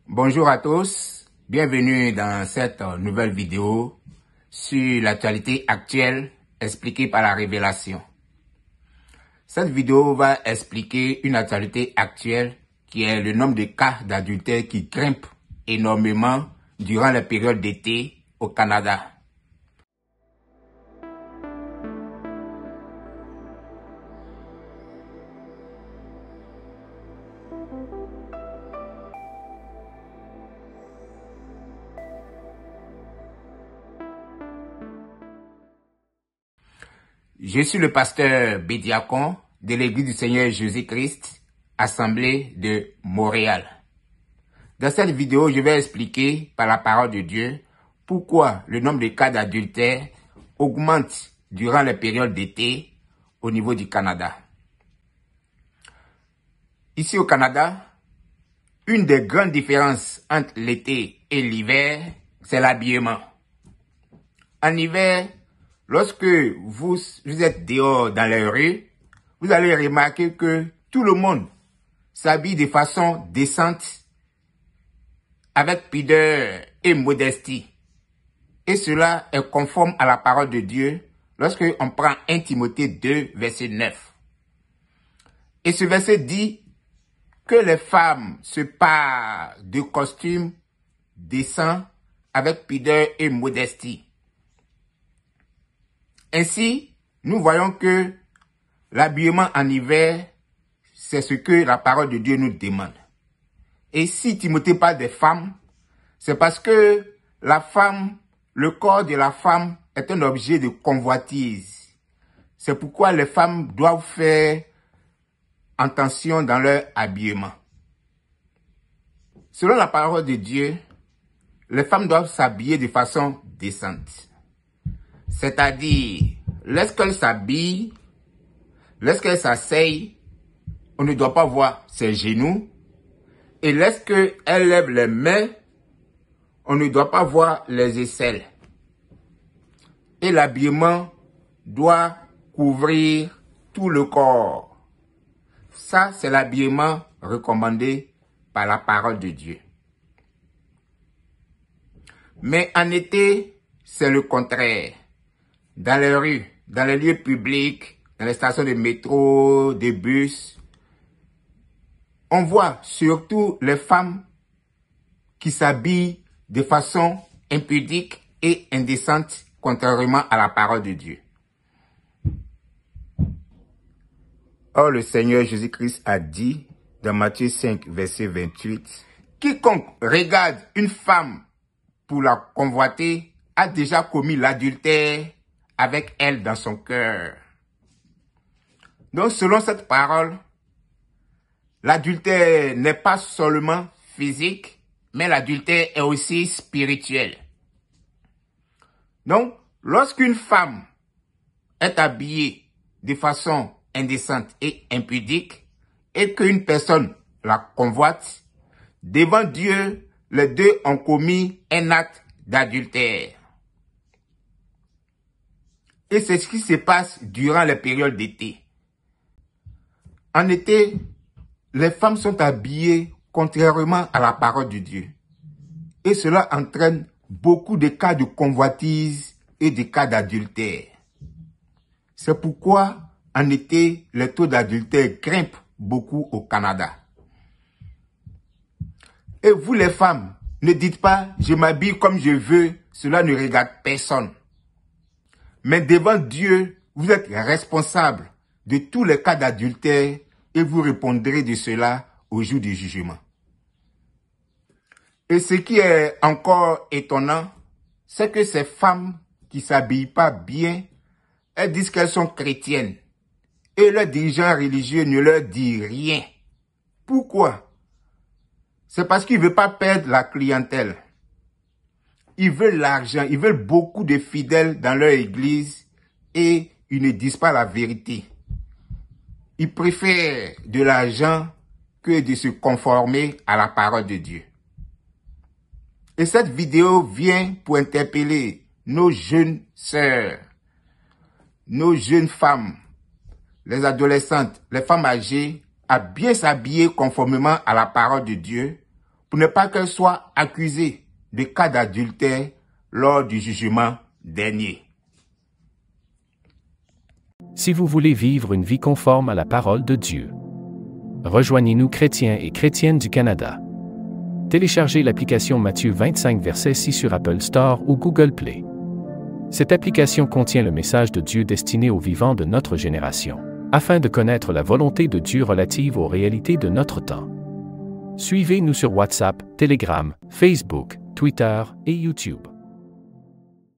Bonjour à tous, bienvenue dans cette nouvelle vidéo sur l'actualité actuelle expliquée par la révélation. Cette vidéo va expliquer une actualité actuelle qui est le nombre de cas d'adultère qui grimpe énormément durant la période d'été au Canada. Je suis le pasteur Bédiacon de l'Église du Seigneur Jésus-Christ, Assemblée de Montréal. Dans cette vidéo, je vais expliquer par la parole de Dieu pourquoi le nombre de cas d'adultère augmente durant les périodes d'été au niveau du Canada. Ici au Canada, une des grandes différences entre l'été et l'hiver, c'est l'habillement. En hiver, lorsque vous êtes dehors dans les rues, vous allez remarquer que tout le monde s'habille de façon décente, avec pudeur et modestie. Et cela est conforme à la parole de Dieu lorsque on prend 1 Timothée 2, verset 9. Et ce verset dit que les femmes se parent de costumes décents avec pudeur et modestie. Ainsi, nous voyons que l'habillement en hiver, c'est ce que la parole de Dieu nous demande. Et si Timothée parle des femmes, c'est parce que la femme, le corps de la femme est un objet de convoitise. C'est pourquoi les femmes doivent faire attention dans leur habillement. Selon la parole de Dieu, les femmes doivent s'habiller de façon décente. C'est-à-dire, lorsqu'elle s'habille, lorsqu'elle s'asseye, on ne doit pas voir ses genoux. Et lorsqu'elle lève les mains, on ne doit pas voir les aisselles. Et l'habillement doit couvrir tout le corps. Ça, c'est l'habillement recommandé par la parole de Dieu. Mais en été, c'est le contraire. Dans les rues, dans les lieux publics, dans les stations de métro, de bus, on voit surtout les femmes qui s'habillent de façon impudique et indécente, contrairement à la parole de Dieu. Or, le Seigneur Jésus-Christ a dit dans Matthieu 5, verset 28, « Quiconque regarde une femme pour la convoiter a déjà commis l'adultère avec elle dans son cœur. » Donc, selon cette parole, l'adultère n'est pas seulement physique, mais l'adultère est aussi spirituel. Donc, lorsqu'une femme est habillée de façon indécente et impudique, et qu'une personne la convoite, devant Dieu, les deux ont commis un acte d'adultère. Et c'est ce qui se passe durant les périodes d'été. En été, les femmes sont habillées contrairement à la parole de Dieu. Et cela entraîne beaucoup de cas de convoitise et de cas d'adultère. C'est pourquoi, en été, les taux d'adultère grimpent beaucoup au Canada. Et vous les femmes, ne dites pas « je m'habille comme je veux », cela ne regarde personne. Mais devant Dieu, vous êtes responsable de tous les cas d'adultère et vous répondrez de cela au jour du jugement. Et ce qui est encore étonnant, c'est que ces femmes qui ne s'habillent pas bien, elles disent qu'elles sont chrétiennes. Et leurs dirigeants religieux ne leur disent rien. Pourquoi? C'est parce qu'ils ne veulent pas perdre la clientèle. Ils veulent l'argent, ils veulent beaucoup de fidèles dans leur église et ils ne disent pas la vérité. Ils préfèrent de l'argent que de se conformer à la parole de Dieu. Et cette vidéo vient pour interpeller nos jeunes sœurs, nos jeunes femmes, les adolescentes, les femmes âgées, à bien s'habiller conformément à la parole de Dieu pour ne pas qu'elle soit accusée de cas d'adultère lors du jugement dernier. Si vous voulez vivre une vie conforme à la parole de Dieu, rejoignez-nous chrétiens et chrétiennes du Canada. Téléchargez l'application Matthieu 25 verset 6 sur Apple Store ou Google Play. Cette application contient le message de Dieu destiné aux vivants de notre génération, afin de connaître la volonté de Dieu relative aux réalités de notre temps. Suivez-nous sur WhatsApp, Telegram, Facebook, Twitter et YouTube.